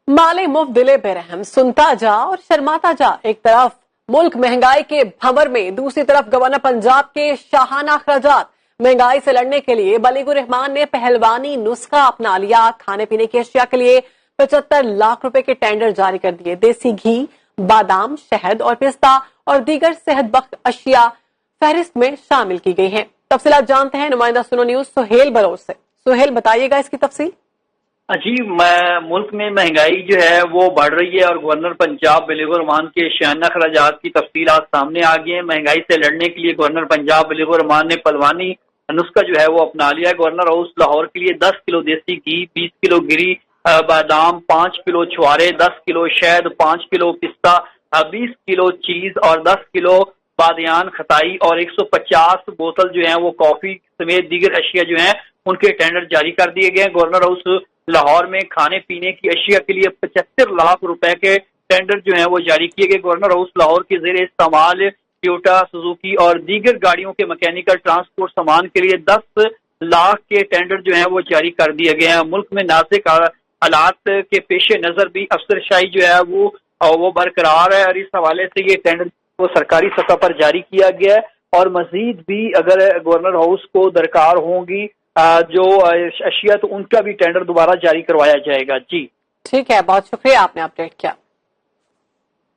माले मुफ्त दिले बेरहम, सुनता जा और शर्माता जा। एक तरफ मुल्क महंगाई के भंवर में, दूसरी तरफ गवर्नर पंजाब के शाहाना अखराजात। महंगाई से लड़ने के लिए बलीगुर रहमान ने पहलवानी नुस्खा अपना लिया। खाने पीने की अशिया के लिए 75 लाख रुपए के टेंडर जारी कर दिए। देसी घी, बादाम, शहद और पिस्ता और दीगर सेहत बख्श अशिया फहरिस्त में शामिल की गई हैं। तफसीलात जानते हैं नुमाइंदा सुनो न्यूज सुहेल बलोच से। सुहेल, बताइएगा इसकी तफसील। जी, मुल्क में महंगाई जो है वो बढ़ रही है और गवर्नर पंजाब बलीगुर रहमान के शाहाना अखराजात की तफसील आज सामने आ गई है। महंगाई से लड़ने के लिए गवर्नर पंजाब बलीगुर रहमान ने पहलवानी नुस्खा जो है वो अपना लिया है। गवर्नर हाउस लाहौर के लिए 10 किलो देसी घी, 20 किलो गिरी बादाम, 5 किलो छुआरे, 10 किलो शहद, 5 किलो पिस्ता, 20 किलो चीज और 10 किलो बादियान खताई और 150 बोतल जो है वो कॉफी समेत दीगर अशिया जो है उनके टेंडर जारी कर दिए गए हैं। गवर्नर हाउस लाहौर में खाने पीने की अशिया के लिए 75 लाख रुपए के टेंडर जो हैं वो जारी किए गए। गवर्नर हाउस लाहौर के जेर इस्तेमाल टोयोटा, सुजुकी और दीगर गाड़ियों के मैकेनिकल ट्रांसपोर्ट सामान के लिए 10 लाख के टेंडर जो हैं वो जारी कर दिए गए हैं। मुल्क में नाजुक हालात के पेश नजर भी अफसरशाही जो है वो बरकरार है और इस हवाले से ये टेंडर वो सरकारी सतह पर जारी किया गया है और मजीद भी अगर गवर्नर हाउस को दरकार होंगी जो अशिया तो उनका भी टेंडर दोबारा जारी करवाया जाएगा। जी ठीक है, बहुत शुक्रिया, आपने अपडेट किया।